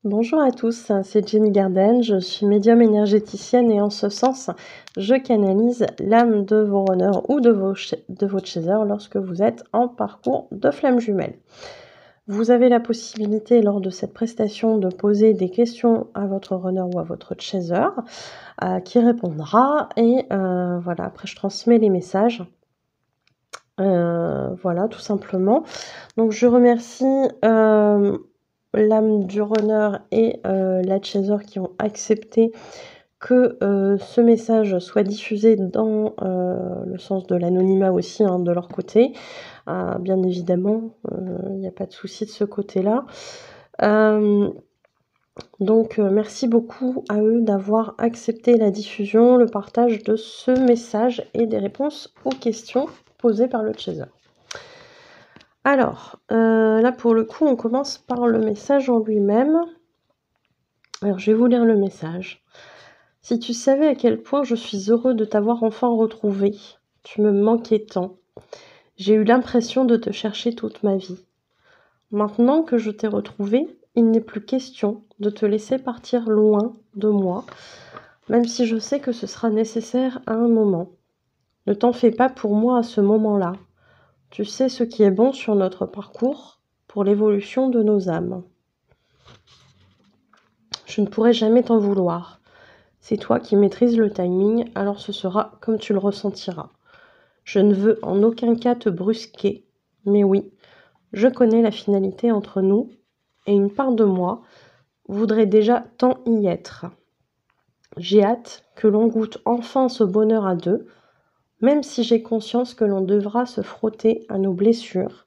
Bonjour à tous, c'est Jenny Garden, je suis médium énergéticienne et en ce sens, je canalise l'âme de vos runners ou de votre chaser lorsque vous êtes en parcours de flamme jumelle. Vous avez la possibilité lors de cette prestation de poser des questions à votre runner ou à votre chaser qui répondra et voilà, après je transmets les messages. Voilà, tout simplement. Donc je remercie l'âme du runner et la chaser qui ont accepté que ce message soit diffusé dans le sens de l'anonymat aussi, hein, de leur côté. Bien évidemment, il n'y a pas de souci de ce côté-là. Donc merci beaucoup à eux d'avoir accepté la diffusion, le partage de ce message et des réponses aux questions posées par le chaser. Alors, là pour le coup, on commence par le message en lui-même. Alors je vais vous lire le message. Si tu savais à quel point je suis heureux de t'avoir enfin retrouvé, tu me manquais tant. J'ai eu l'impression de te chercher toute ma vie. Maintenant que je t'ai retrouvé, il n'est plus question de te laisser partir loin de moi, même si je sais que ce sera nécessaire à un moment. Ne t'en fais pas pour moi à ce moment-là. Tu sais ce qui est bon sur notre parcours pour l'évolution de nos âmes. Je ne pourrai jamais t'en vouloir. C'est toi qui maîtrises le timing, alors ce sera comme tu le ressentiras. Je ne veux en aucun cas te brusquer, mais oui, je connais la finalité entre nous, et une part de moi voudrait déjà tant y être. J'ai hâte que l'on goûte enfin ce bonheur à deux, même si j'ai conscience que l'on devra se frotter à nos blessures,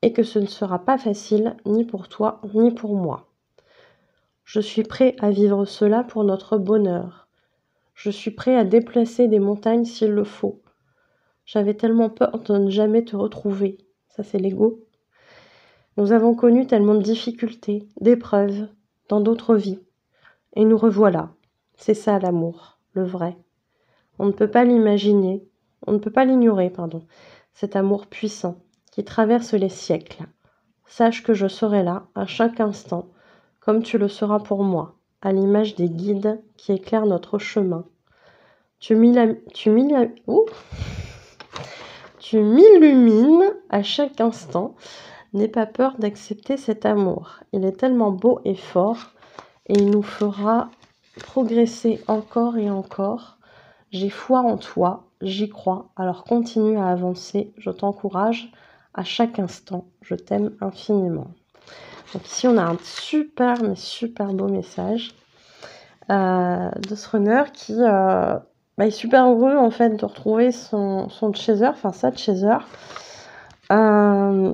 et que ce ne sera pas facile ni pour toi ni pour moi. Je suis prêt à vivre cela pour notre bonheur. Je suis prêt à déplacer des montagnes s'il le faut. J'avais tellement peur de ne jamais te retrouver. Ça, c'est l'ego. Nous avons connu tellement de difficultés, d'épreuves, dans d'autres vies. Et nous revoilà. C'est ça l'amour, le vrai. On ne peut pas l'imaginer, on ne peut pas l'ignorer, pardon. Cet amour puissant qui traverse les siècles. Sache que je serai là à chaque instant, comme tu le seras pour moi, à l'image des guides qui éclairent notre chemin. Tu m'illumines à chaque instant. N'aie pas peur d'accepter cet amour. Il est tellement beau et fort et il nous fera progresser encore et encore. J'ai foi en toi, j'y crois, alors continue à avancer, je t'encourage à chaque instant. Je t'aime infiniment. Donc ici, on a un super, mais super beau message de ce runner qui est super heureux en fait de retrouver son chaser, enfin sa chaser. Je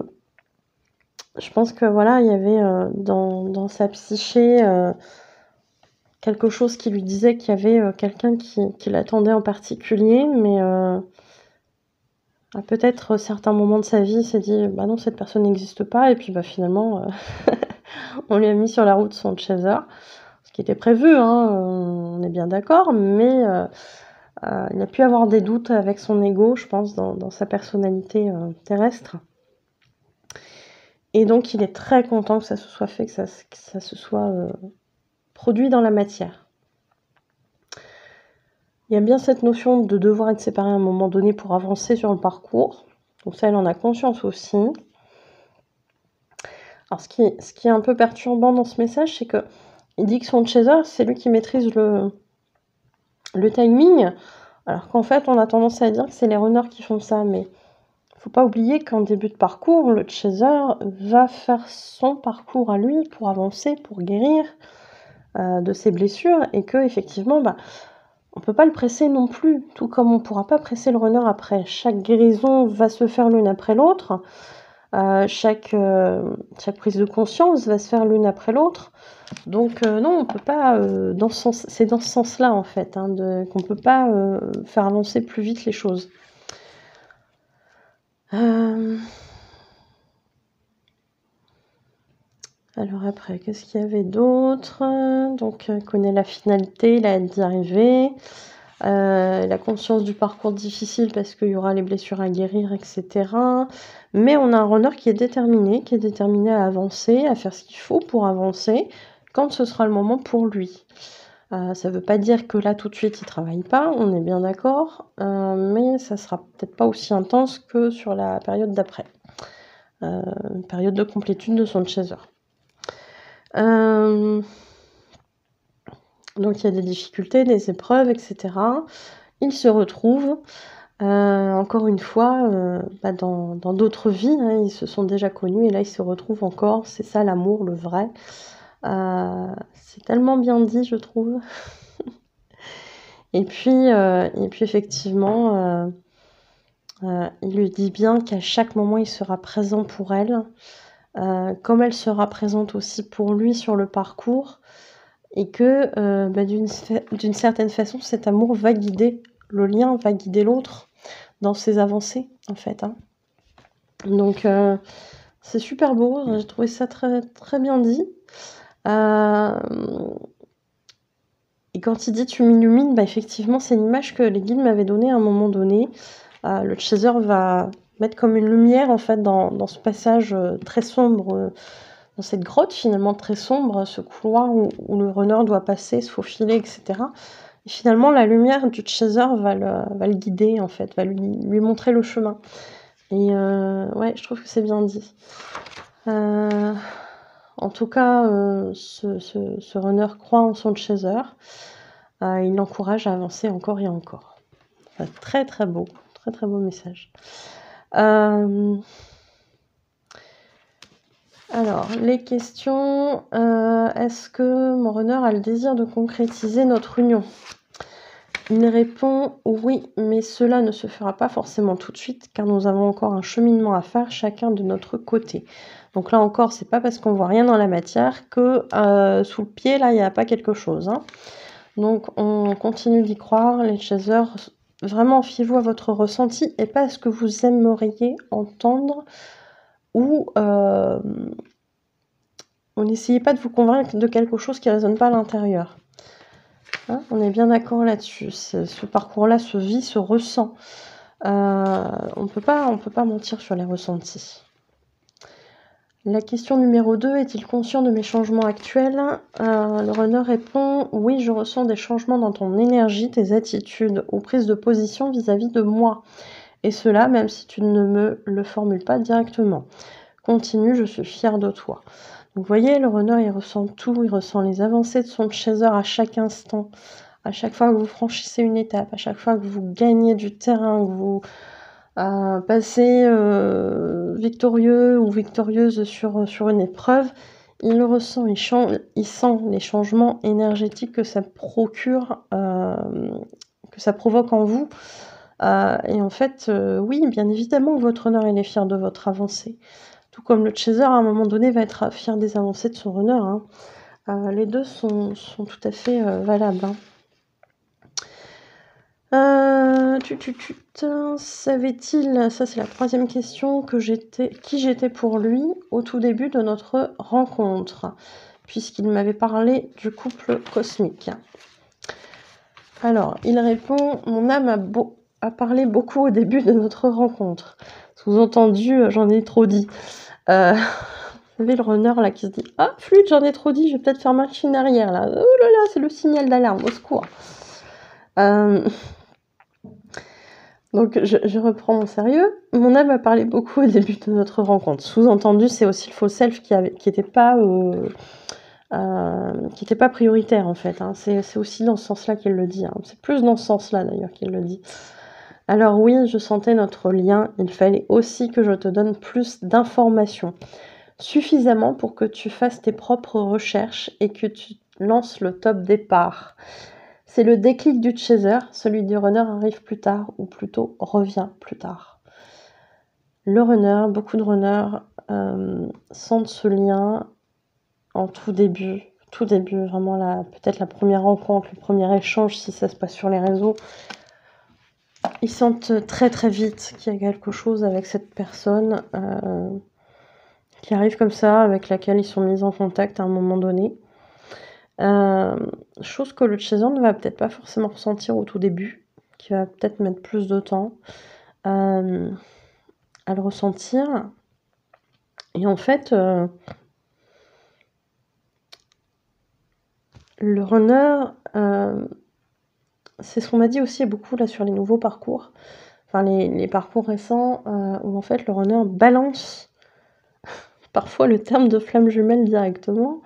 pense que voilà, il y avait dans sa psyché quelque chose qui lui disait qu'il y avait quelqu'un qui l'attendait en particulier, mais à peut-être certains moments de sa vie, il s'est dit bah non, cette personne n'existe pas, et puis bah finalement on lui a mis sur la route son chaser, ce qui était prévu, hein, on est bien d'accord, mais il a pu avoir des doutes avec son ego, je pense, dans sa personnalité terrestre. Et donc il est très content que ça se soit fait, que ça se soit produit dans la matière. Il y a bien cette notion de devoir être séparé à un moment donné pour avancer sur le parcours. Donc ça, elle en a conscience aussi. Alors ce qui est un peu perturbant dans ce message, c'est que il dit que son chaser, c'est lui qui maîtrise le timing, alors qu'en fait, on a tendance à dire que c'est les runners qui font ça, mais faut pas oublier qu'en début de parcours, le chaser va faire son parcours à lui pour avancer, pour guérir de ses blessures, et que effectivement, on peut pas le presser non plus, tout comme on pourra pas presser le runner après. Chaque guérison va se faire l'une après l'autre, chaque prise de conscience va se faire l'une après l'autre. Donc non, on peut pas, c'est dans ce sens-là en fait, hein, qu'on peut pas faire avancer plus vite les choses. Alors après, qu'est-ce qu'il y avait d'autre? Donc, connaît la finalité, il a hâte d'y arriver. La conscience du parcours difficile parce qu'il y aura les blessures à guérir, etc. Mais on a un runner qui est déterminé à avancer, à faire ce qu'il faut pour avancer, quand ce sera le moment pour lui. Ça veut pas dire que là, tout de suite, il travaille pas, on est bien d'accord, mais ça sera peut-être pas aussi intense que sur la période d'après. Période de complétude de son chaser. Donc il y a des difficultés, des épreuves, etc. Ils se retrouvent, encore une fois, dans d'autres vies, hein, ils se sont déjà connus et là ils se retrouvent encore. C'est ça l'amour, le vrai. C'est tellement bien dit, je trouve. Et puis effectivement, il lui dit bien qu'à chaque moment il sera présent pour elle, comme elle sera présente aussi pour lui sur le parcours, et que d'une certaine façon cet amour va guider le lien, va guider l'autre dans ses avancées en fait, hein. Donc c'est super beau, j'ai trouvé ça très, très bien dit. Et quand il dit tu m'illumines, effectivement c'est une image que les guides m'avaient donnée à un moment donné. Le chaser va mettre comme une lumière en fait dans ce passage très sombre, dans cette grotte finalement très sombre, ce couloir où le runner doit passer, se faufiler, etc. Et finalement la lumière du chaser va le guider en fait, va lui montrer le chemin. Et ouais, je trouve que c'est bien dit. En tout cas, ce runner croit en son chaser. Il l'encourage à avancer encore et encore. Enfin, très très beau message. Alors, les questions. Est-ce que mon runner a le désir de concrétiser notre union? Il répond oui, mais cela ne se fera pas forcément tout de suite, car nous avons encore un cheminement à faire chacun de notre côté. Donc là encore, c'est pas parce qu'on voit rien dans la matière que sous le pied, là, il n'y a pas quelque chose, hein. Donc on continue d'y croire, les chasers. Vraiment, fiez-vous à votre ressenti et pas à ce que vous aimeriez entendre, ou n'essayez pas de vous convaincre de quelque chose qui ne résonne pas à l'intérieur. Hein, on est bien d'accord là-dessus. Ce parcours-là se vit, se ressent. On peut pas mentir sur les ressentis. La question numéro 2, est-il conscient de mes changements actuels? Le runner répond, oui, je ressens des changements dans ton énergie, tes attitudes ou prises de position vis-à-vis de moi. Et cela, même si tu ne me le formules pas directement. Continue, je suis fière de toi. Donc vous voyez, le runner, il ressent tout, il ressent les avancées de son chaser à chaque instant. À chaque fois que vous franchissez une étape, à chaque fois que vous gagnez du terrain, que vous passez victorieux ou victorieuse sur une épreuve, il le ressent, il sent les changements énergétiques que ça procure, que ça provoque en vous. Et en fait, oui, bien évidemment, votre runner, il est fier de votre avancée. Tout comme le chaser, à un moment donné, va être fier des avancées de son runner, hein. Les deux sont tout à fait valables, hein. Savait-il, ça c'est la 3e question, qui j'étais pour lui au tout début de notre rencontre, puisqu'il m'avait parlé du couple cosmique. Alors, il répond, mon âme a parlé beaucoup au début de notre rencontre. Sous-entendu, j'en ai trop dit. Vous savez, le runner là qui se dit, ah, flûte, j'en ai trop dit, je vais peut-être faire machine arrière là. Oh là là, c'est le signal d'alarme, au secours. Donc je reprends mon sérieux. Mon âme a parlé beaucoup au début de notre rencontre. Sous-entendu, c'est aussi le faux self qui était pas prioritaire en fait, hein. C'est aussi dans ce sens-là qu'il le dit, hein. C'est plus dans ce sens-là d'ailleurs qu'il le dit. Alors oui, je sentais notre lien. Il fallait aussi que je te donne plus d'informations, suffisamment pour que tu fasses tes propres recherches et que tu lances le top départ. C'est le déclic du chaser, celui du runner arrive plus tard, ou plutôt revient plus tard. Le runner, beaucoup de runners sentent ce lien en tout début, vraiment peut-être la première rencontre, le premier échange si ça se passe sur les réseaux. Ils sentent très très vite qu'il y a quelque chose avec cette personne qui arrive comme ça, avec laquelle ils sont mis en contact à un moment donné. Chose que le chaser ne va peut-être pas forcément ressentir au tout début, qui va peut-être mettre plus de temps à le ressentir. Et en fait, le runner, c'est ce qu'on m'a dit aussi beaucoup là sur les nouveaux parcours, enfin les parcours récents, où en fait le runner balance parfois le terme de flamme jumelle directement,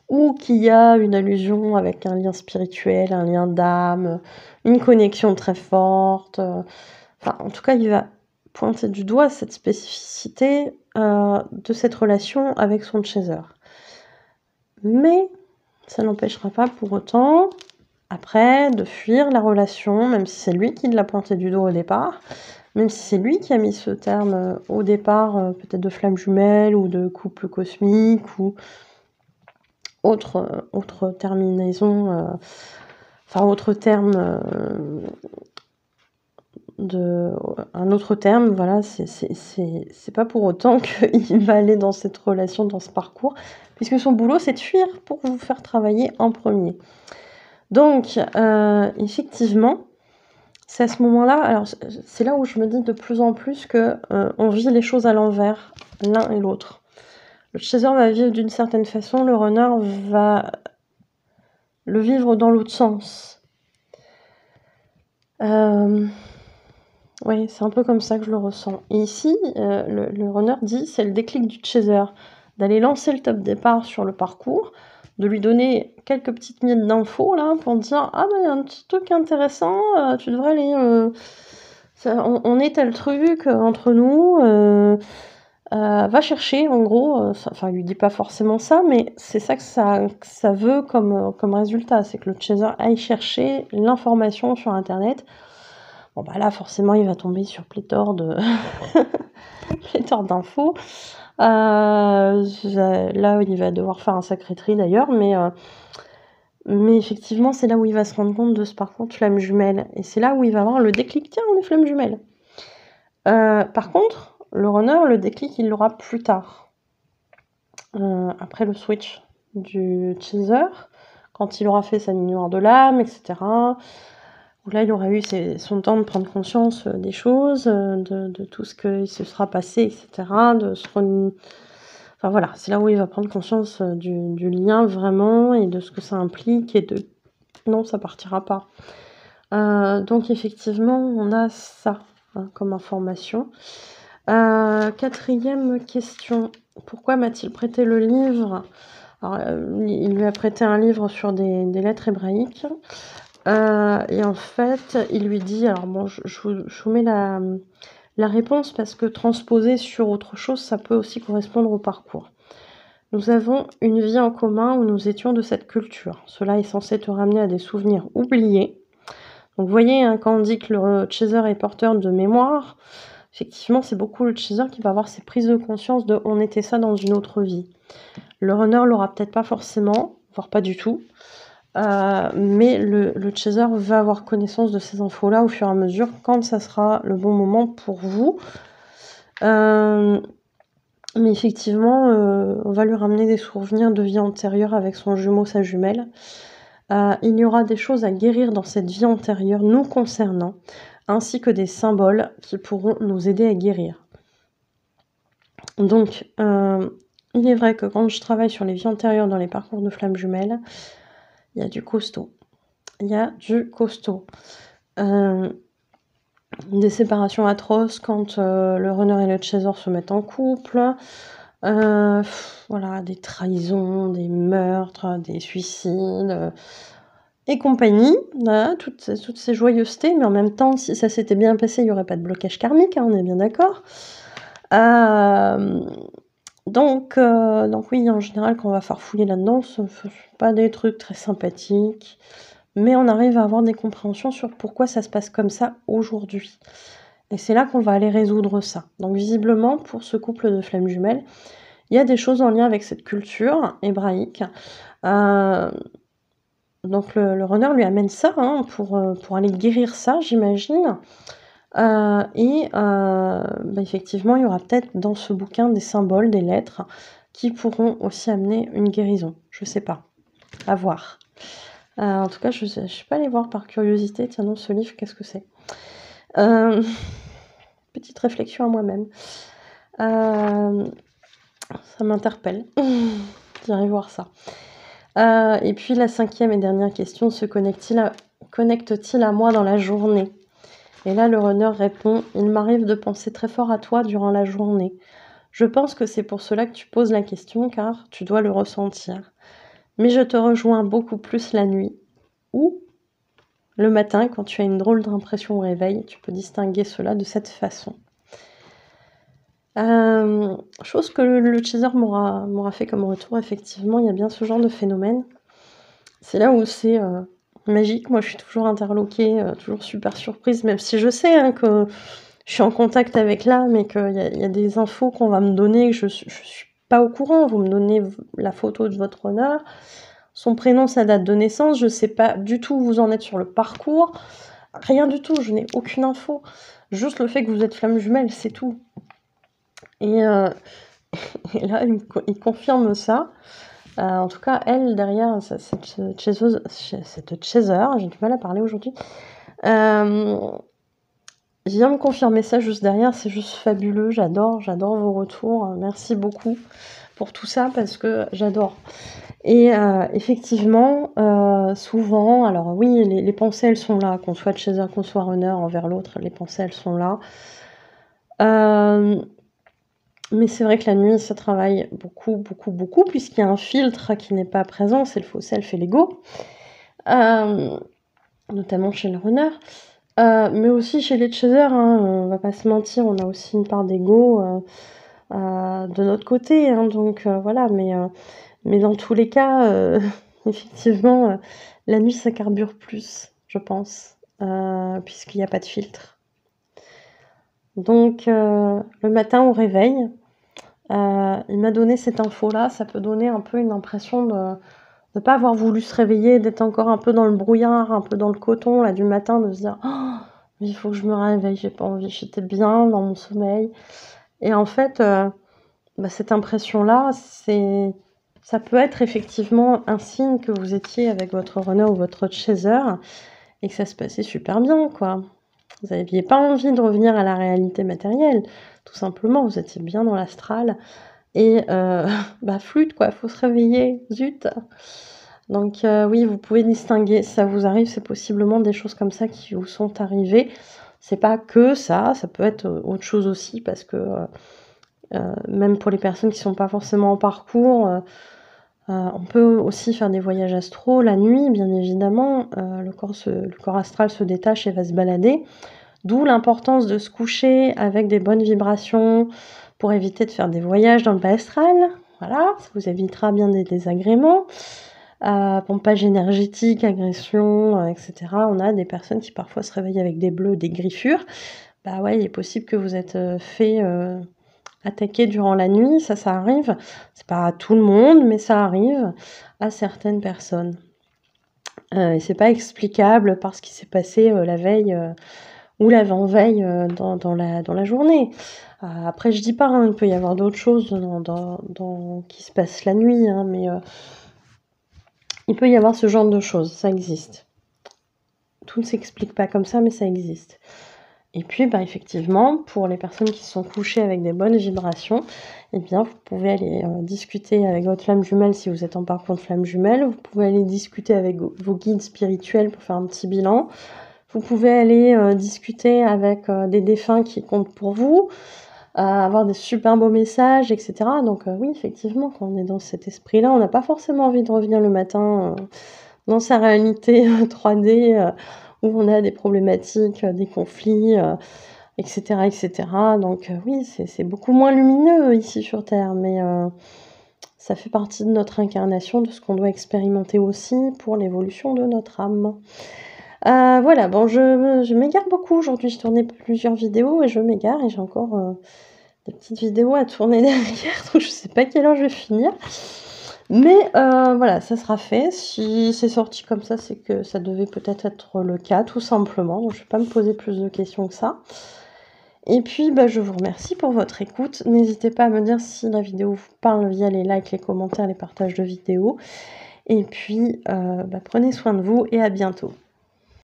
ou qu'il y a une allusion avec un lien spirituel, un lien d'âme, une connexion très forte, enfin en tout cas il va pointer du doigt cette spécificité, de cette relation avec son chaser. Mais ça n'empêchera pas pour autant, après, de fuir la relation, même si c'est lui qui l'a pointé du doigt au départ, même si c'est lui qui a mis ce terme au départ, peut-être de flamme jumelle ou de couple cosmique ou autre terminaison, enfin autre terme, un autre terme, voilà, c'est pas pour autant qu'il va aller dans cette relation, dans ce parcours, puisque son boulot c'est de fuir pour vous faire travailler en premier. Donc effectivement, c'est à ce moment-là, alors c'est là où je me dis de plus en plus que on vit les choses à l'envers, l'un et l'autre. Le chaser va vivre d'une certaine façon, le runner va le vivre dans l'autre sens. Oui, c'est un peu comme ça que je le ressens. Et ici, le runner dit, c'est le déclic du chaser, d'aller lancer le top départ sur le parcours, de lui donner quelques petites miettes d'infos là pour dire ah ben il y a un petit truc intéressant, tu devrais aller, on est tel truc entre nous, va chercher en gros, enfin il lui dit pas forcément ça, mais c'est ça que ça veut comme résultat, c'est que le chaser aille chercher l'information sur internet. Bon bah là forcément il va tomber sur pléthore d'infos. Là il va devoir faire un sacré tri d'ailleurs, mais effectivement c'est là où il va se rendre compte de ce parcours de flamme jumelle, et c'est là où il va avoir le déclic, tiens on est flamme jumelle. Par contre, le runner, le déclic il l'aura plus tard. Après le switch du chaser, quand il aura fait sa nuit noire de l'âme, etc. Où là, il aura eu son temps de prendre conscience des choses, de tout ce qui se sera passé, etc. Enfin voilà, c'est là où il va prendre conscience du lien vraiment et de ce que ça implique et de non, ça partira pas. Donc effectivement, on a ça comme information. Quatrième question. Pourquoi m'a-t-il prêté le livre? Alors, il lui a prêté un livre sur des lettres hébraïques. Et en fait, il lui dit, alors bon, je vous mets la réponse parce que transposer sur autre chose, ça peut aussi correspondre au parcours. Nous avons une vie en commun où nous étions de cette culture. Cela est censé te ramener à des souvenirs oubliés. Donc vous voyez, hein, quand on dit que le chaser est porteur de mémoire, effectivement, c'est beaucoup le chaser qui va avoir ces prises de conscience de on était ça dans une autre vie. Le runner l'aura peut-être pas forcément, voire pas du tout. Mais le chaser va avoir connaissance de ces infos-là au fur et à mesure quand ça sera le bon moment pour vous. Mais effectivement, on va lui ramener des souvenirs de vie antérieure avec son jumeau, sa jumelle. Il y aura des choses à guérir dans cette vie antérieure nous concernant, ainsi que des symboles qui pourront nous aider à guérir. Donc, il est vrai que quand je travaille sur les vies antérieures dans les parcours de flammes jumelles, il y a du costaud. Il y a du costaud. Des séparations atroces quand le runner et le chaser se mettent en couple. Voilà, des trahisons, des meurtres, des suicides et compagnie. Voilà, toutes ces joyeusetés, mais en même temps, si ça s'était bien passé, il n'y aurait pas de blocage karmique, hein, on est bien d'accord. Donc oui, en général, quand on va farfouiller là-dedans, ce ne sont pas des trucs très sympathiques, mais on arrive à avoir des compréhensions sur pourquoi ça se passe comme ça aujourd'hui. Et c'est là qu'on va aller résoudre ça. Donc visiblement, pour ce couple de flammes jumelles, il y a des choses en lien avec cette culture hébraïque. Donc le runner lui amène ça pour aller guérir ça, j'imagine. Effectivement, il y aura peut-être dans ce bouquin des symboles, des lettres, qui pourront aussi amener une guérison. Je sais pas. À voir. En tout cas, je suis pas allée voir par curiosité. Tiens, non, ce livre, qu'est-ce que c'est? Petite réflexion à moi-même. Ça m'interpelle. J'irai voir ça. Et puis la 5e et dernière question, se connecte-t-il à moi dans la journée? Et là, le runner répond, il m'arrive de penser très fort à toi durant la journée. Je pense que c'est pour cela que tu poses la question, car tu dois le ressentir. Mais je te rejoins beaucoup plus la nuit. Ou le matin, quand tu as une drôle d'impression au réveil, tu peux distinguer cela de cette façon. Chose que le chaser m'aura fait comme retour, effectivement, il y a bien ce genre de phénomène. C'est là où c'est magique. Moi, je suis toujours interloquée, toujours super surprise, même si je sais hein, que je suis en contact avec l'âme et qu'il y a des infos qu'on va me donner, que je suis pas au courant. Vous me donnez la photo de votre honneur, son prénom, sa date de naissance, je sais pas du tout où vous en êtes sur le parcours, rien du tout, je n'ai aucune info. Juste le fait que vous êtes flamme jumelle, c'est tout. Et là, il confirme ça. En tout cas, elle, derrière, cette chaser, j'ai du mal à parler aujourd'hui, vient me confirmer ça juste derrière, c'est juste fabuleux, j'adore vos retours, merci beaucoup pour tout ça, parce que j'adore. Et effectivement, souvent, alors oui, les pensées, elles sont là, qu'on soit chaser, qu'on soit runner, envers l'autre, les pensées, elles sont là. Mais c'est vrai que la nuit, ça travaille beaucoup, puisqu'il y a un filtre qui n'est pas présent, c'est le faux self et l'ego, notamment chez le runner, mais aussi chez les chasers, hein, on va pas se mentir, on a aussi une part d'ego de notre côté, hein, donc voilà, mais dans tous les cas, effectivement, la nuit, ça carbure plus, je pense, puisqu'il n'y a pas de filtre. Donc, le matin au réveil, il m'a donné cette info-là. Ça peut donner un peu une impression de ne pas avoir voulu se réveiller, d'être encore un peu dans le brouillard, un peu dans le coton, là, du matin, de se dire « Oh, mais il faut que je me réveille, j'ai pas envie, j'étais bien dans mon sommeil. » Et en fait, cette impression-là, ça peut être effectivement un signe que vous étiez avec votre runner ou votre chaser et que ça se passait super bien, quoi. Vous n'aviez pas envie de revenir à la réalité matérielle, tout simplement, vous étiez bien dans l'astral et flûte quoi, faut se réveiller, zut. Donc oui, vous pouvez distinguer, si ça vous arrive, c'est possiblement des choses comme ça qui vous sont arrivées. C'est pas que ça peut être autre chose aussi, parce que même pour les personnes qui sont pas forcément en parcours, on peut aussi faire des voyages astraux la nuit, bien évidemment. Le corps astral se détache et va se balader. D'où l'importance de se coucher avec des bonnes vibrations pour éviter de faire des voyages dans le bas astral. Voilà, ça vous évitera bien des désagréments. Pompage énergétique, agression, etc. On a des personnes qui parfois se réveillent avec des bleus, des griffures. Bah ouais, il est possible que vous êtes fait attaquer durant la nuit, ça arrive. C'est pas à tout le monde, mais ça arrive à certaines personnes. Et c'est pas explicable par ce qui s'est passé la veille ou l'avant-veille dans la journée. Après, je dis pas, hein, il peut y avoir d'autres choses qui se passent la nuit, hein, mais il peut y avoir ce genre de choses, ça existe. Tout ne s'explique pas comme ça, mais ça existe. Et puis, effectivement, pour les personnes qui sont couchées avec des bonnes vibrations, eh bien, vous pouvez aller discuter avec votre flamme jumelle si vous êtes en parcours de flamme jumelle. Vous pouvez aller discuter avec vos guides spirituels pour faire un petit bilan. Vous pouvez aller discuter avec des défunts qui comptent pour vous, avoir des super beaux messages, etc. Donc oui, effectivement, quand on est dans cet esprit-là, on n'a pas forcément envie de revenir le matin dans sa réalité 3D, où on a des problématiques, des conflits, etc., etc. Donc oui, c'est beaucoup moins lumineux ici sur Terre, mais ça fait partie de notre incarnation, de ce qu'on doit expérimenter aussi pour l'évolution de notre âme. Voilà, bon, je m'égare beaucoup aujourd'hui, je tournais plusieurs vidéos et je m'égare, et j'ai encore des petites vidéos à tourner derrière, donc je sais pas quelle heure je vais finir. Mais voilà, ça sera fait. Si c'est sorti comme ça, c'est que ça devait peut-être être le cas, tout simplement. Donc je vais pas me poser plus de questions que ça. Et puis, je vous remercie pour votre écoute. N'hésitez pas à me dire si la vidéo vous parle via les likes, les commentaires, les partages de vidéos. Et puis, prenez soin de vous et à bientôt.